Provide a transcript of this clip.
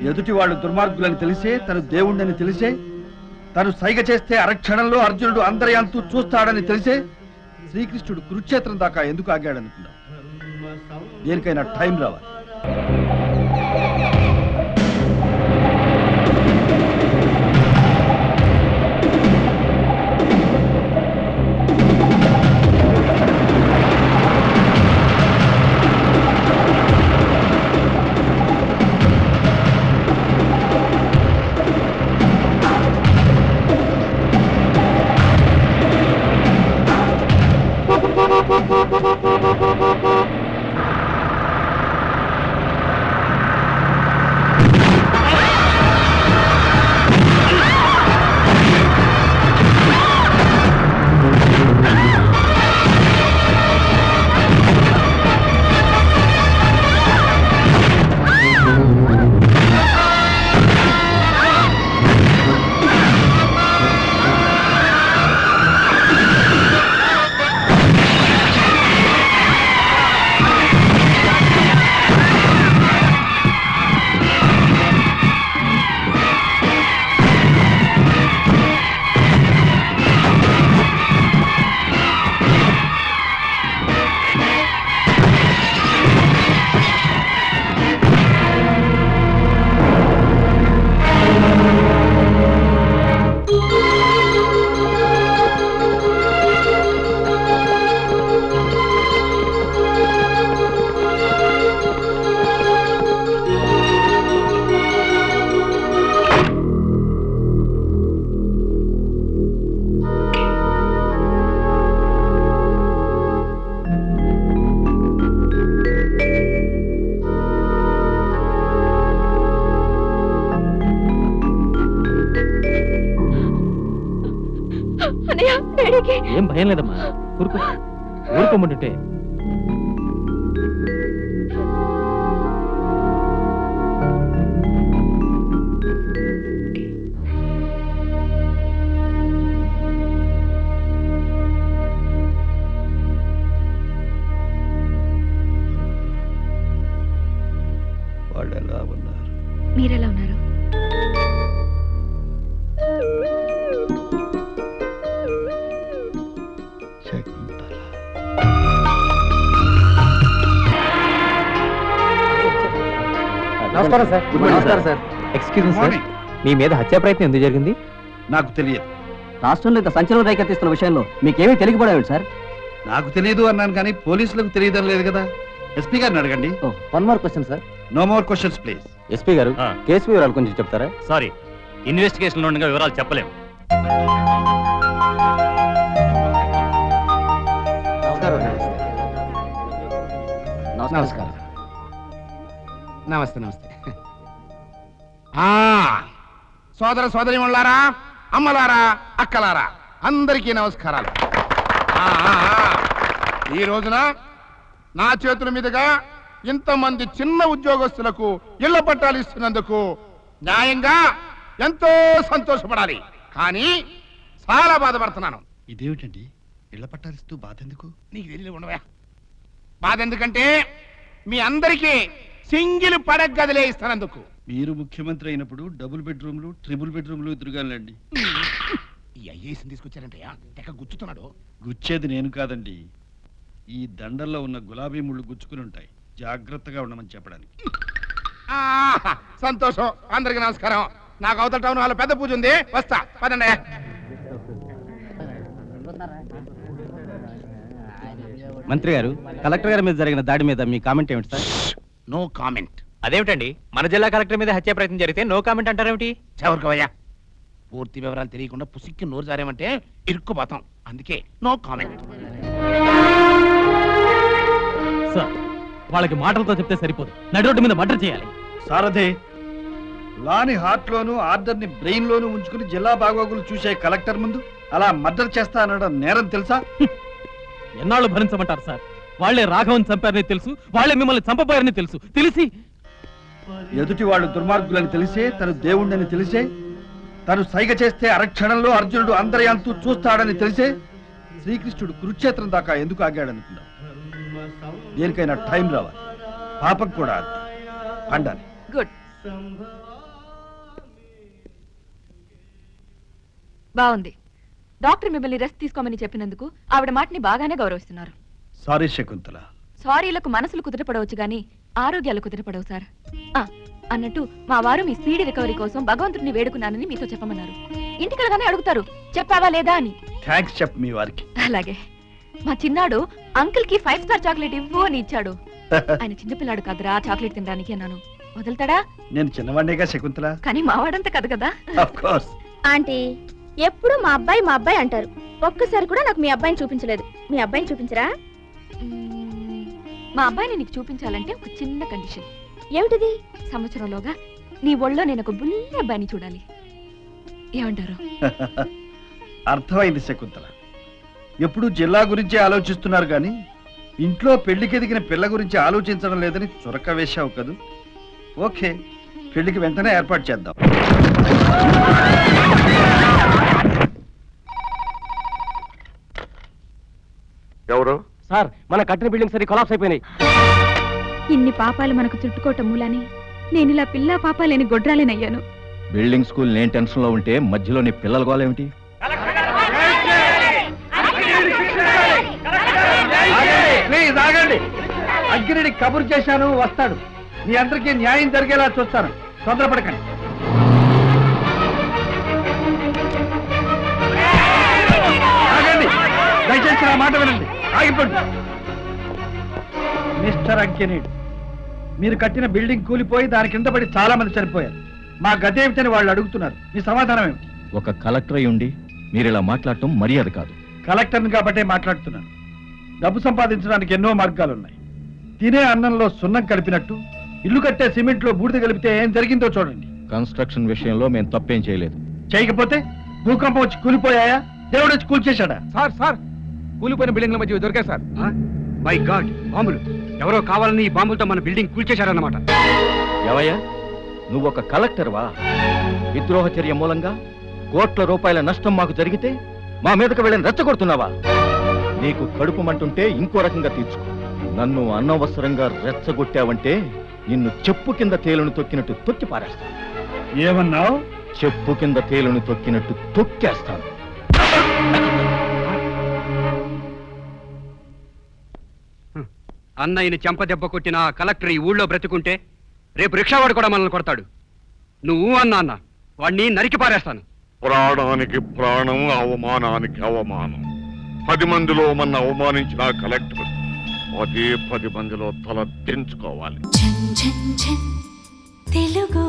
ఎదుటి వాళ్ళు దుర్మార్గులని తెలిసే, తను దేవుణ్ణని తెలిసే, తను సైగ చేస్తే అరక్షణంలో అర్జునుడు అందరి అంతూ చూస్తాడని తెలిసే శ్రీకృష్ణుడు కురుక్షేత్రం దాకా ఎందుకు ఆగాడనుకున్నావు? దేనికైనా టైం రావాలి. ఏం భయం లేదమ్మా, ఊరుకో ఊరుకోమంటుంటే. వాళ్ళు ఎలా ఉన్నారు? మీరెలా ఉన్నారు? నమస్కారం సార్. నమస్కారం సార్. ఎక్స్క్యూజ్ మీ సార్, మీ మీద హత్యా ప్రయత్నం ఎందుకు జరిగింది? నాకు తెలియదు. రాష్ట్రంలో ఇంత సంచలనం రేకెత్తిస్తున్న విషయంలో మీకేమీ తెలియకపోయాడు సార్? నాకు తెలియదు అన్నాను కానీ పోలీసులకు తెలియదని లేదు కదా. ఎస్పీ గారిని అడగండి. One more question sir. No more questions please. SP గారు, కేసు వివరాలు కొంచెం చెప్తారా? సారీ, ఇన్వెస్టిగేషన్ లో ఉండగా వివరాలు చెప్పలేము. నమస్కారం. నమస్తే నమస్తే. సోదర సోదరిమణులారా, అమ్మలారా, అక్కలారా, అందరికీ నమస్కారాలు. ఈ రోజున నా చేతుల మీదుగా ఇంతమంది చిన్న ఉద్యోగస్తులకు ఇళ్ల పట్టాలు ఇస్తున్నందుకు న్యాయంగా ఎంతో సంతోషపడాలి, కానీ చాలా బాధపడుతున్నాను. ఇదేమిటండి, ఇళ్ల పట్టాలిస్తూ బాధ ఎందుకు? నీకు తెలియదు ఉండవా? బాధ ఎందుకంటే మీ అందరికీ సింగిల్ పడక గదిలే ఇస్తానందుకు. మీరు ముఖ్యమంత్రి అయినప్పుడు డబుల్ బెడ్రూమ్లు, ట్రిపుల్ బెడ్రూమ్లు తిరగాలండి. ఈ ఐఏఎస్ని తీసుకొచ్చారంటయ్యా, తెగ గుచ్చుతున్నాడు. గుచ్చేది నేను కాదండి, ఈ దండల్లో ఉన్న గులాబీ ముళ్ళు గుచ్చుకుని ఉంటాయి, జాగ్రత్తగా ఉండమని చెప్పడానికి. సంతోషం. అందరికి నమస్కారం. నాకు అవతల టౌన్ హాల్లో పెద్ద పూజ ఉంది, వస్తా. పదండి. మంత్రి గారు, కలెక్టర్ గారి మీద జరిగిన దాడి మీద మీ కామెంట్ ఏమిటి సార్? No comment. అదేమిటండి, మన జిల్లా కలెక్టర్ మీద హత్యా ప్రయత్నం జరిగితే నో కామెంట్ అంటారేమిటి? చవరికవయ్యా, పూర్తి వివరాలు తెలియకుండా పుసిక్కి నోరు జారేమంటే ఇరుక్కుపోతాం. అందుకే నో కామెంట్. సార్, వాళ్ళకి మాటలతో చెప్తే సరిపోదు, నడి రోడ్డు మీద మర్డర్ చేయాలి. సారథి, లాని హార్ట్ లోను ఆర్డర్ ని బ్రెయిన్ లోను ఉంచుకుని జిల్లా బాగోగులు చూసే కలెక్టర్ ముందు అలా మర్డర్ చేస్తా అనడం నేరం తెలుసా? ఎన్నాళ్ళు భరించమంటారు సార్? వాళ్లే రాఘవన్ చంపారని తెలుసు, వాళ్లే మిమ్మల్ని చంపబోయారని తెలుసు. తెలిసి ఎదుటి వాళ్ళు దుర్మార్గులని తెలిసే, తను దేవుణ్ణని తెలిసే, తను సైగ చేస్తే అరక్షణంలో అర్జునుడు అందరి అంతూ చూస్తాడని తెలిసే శ్రీకృష్ణుడు కురుక్షేత్రం దాకా ఎందుకు ఆగాడనుకున్నావు? దేనికైనా టైం రావాలి, పాపం కూడా పండాలి. గుడ్. బాగుంది. డాక్టర్ మిమ్మల్ని రెస్ట్ తీసుకోమని చెప్పినందుకు ఆవిడ మాటని బాగానే గౌరవిస్తున్నారు. సారీ శకుంతల. సారీలకు మనసులు కుదిరపడవచ్చు గాని ఆరోగ్యాలు కుదిరపడవు సార్. అన్నట్టు మా వారు మీ స్పీడ్ రికవరీ కోసం భగవంతుడిని వేడుకున్నానని మీతో చెప్పమన్నారు. ఇంటికి వెళ్ళగానే అడుగుతారు చెప్పావా లేదా అని. థ్యాంక్స్ చెప్పు మీ వారికి. అలాగే. మా చిన్నాడు అంకుల్ కి 5 స్టార్ చాక్లెట్ ఇవ్వు అని ఇచ్చాడు. ఆయన చిన్నపిల్లాడు కదరా చాక్లెట్ తినడానికి అన్నాను. వదులుతాడా? నేను చిన్నవాడిగా శకుంతల. కానీ మావాడంత కదు కదా. Of course. ఆంటీ ఎప్పుడు మా అబ్బాయి అంటారు. ఒక్కసారి కూడా నాకు మీ అబ్బాయిని చూపించలేదు. మీ అబ్బాయిని చూపించరా? మా అబ్బాయిని నీకు చూపించాలంటే ఒక చిన్న కండిషన్. ఏమిటిది? సంవత్సరంలోగా నీ ఒళ్ళో నేను ఒక బుల్లి అబ్బాయిని చూడాలి. ఏమంటారు? అర్థమైంది శకుంతల. ఎప్పుడు జిల్లా గురించి ఆలోచిస్తున్నారు కానీ ఇంట్లో పెళ్లికి ఎదిగిన పిల్ల గురించి ఆలోచించడం లేదని చురక వేశావు కదూ. ఓకే, పెళ్లికి వెంటనే ఏర్పాటు చేద్దాం. ఎవరు? సార్, మన కట్టిన బిల్డింగ్ సరి కొలాప్స్ అయిపోయినాయి. ఇన్ని పాపాలు మనకు చుట్టుకోవటం మూలని నేను ఇలా పిల్లా పాప లేని గొడ్రాలేనయ్యాను. బిల్డింగ్ స్కూల్ నేను టెన్షన్ లో ఉంటే మధ్యలో నీ పిల్లల గోలేమిటి? ప్లీజ్ ఆగండి. అగ్గిరెడ్డి కబురు చేశాను, వస్తాడు. మీ అందరికీ న్యాయం జరిగేలా చూస్తాను. తొందరపడకండి. ఆగండి, దయచేసి నా మాట వినండి. ఆగిపోండి. మిస్టర్ అంకెనీడ్, మీరు కట్టిన బిల్డింగ్ కూలిపోయి దాని కింద పడి చాలా మంది చనిపోయారు. మా గతి ఏమిటని వాళ్ళు అడుగుతున్నారు. మీ సమాధానం ఏమిటి? ఒక కలెక్టర్ అయి ఉండి మీరు ఇలా మాట్లాడటం మర్యాద కాదు. కలెక్టర్ని కాబట్టే మాట్లాడుతున్నాను. డబ్బు సంపాదించడానికి ఎన్నో మార్గాలున్నాయి. తినే అన్నంలో సున్నం కలిపినట్టు ఇల్లు కట్టే సిమెంట్ లో బూడిద కలిపితే ఏం జరిగిందో చూడండి. కన్స్ట్రక్షన్ విషయంలో మేము తప్పేం చేయలేదు. చేయకపోతే భూకంపం వచ్చి కూలిపోయాయా? దేవుడు వచ్చి కూల్చేశాడా? సార్ కూలిపోయిన బిల్డింగ్ల మధ్య దొరికాయి సార్. మై గాడ్, బాంబులు! ఎవరో కావాలని ఈ బాంబులతో మన బిల్డింగ్ కూల్చేశారన్నమాట. ఏవయ్యా, నువ్వు ఒక కలెక్టర్వా? విద్రోహ చర్య మూలంగా కోట్ల రూపాయల నష్టం మాకు జరిగితే మా మీదకు వెళ్ళని రెచ్చగొడుతున్నావా? నీకు కడుపు మంటుంటే ఇంకో రకంగా తీర్చుకో. నన్ను అనవసరంగా రెచ్చగొట్టావంటే నిన్ను చెప్పు కింద తేలును తొక్కినట్టు తొక్కి పారేస్తాను. ఏమన్నావు? చెప్పు కింద తేలును తొక్కినట్టు తొక్కేస్తాను. అన్నయ్యని చెంపదెబ్బ కొట్టిన కలెక్టర్ ఈ ఊళ్ళో బ్రతుకుంటే రేపు రిక్షావాడు కూడా మనల్ని కొడతాడు. నువ్వు అన్న వాడిని నరికి పారేస్తాను. ప్రాణానికి ప్రాణం, అవమానానికి అవమానం. 10 మందిలో మన అవమానించిన కలెక్టర్ అదే 10 మందిలో తల తెంచుకోవాలి. తెలుగు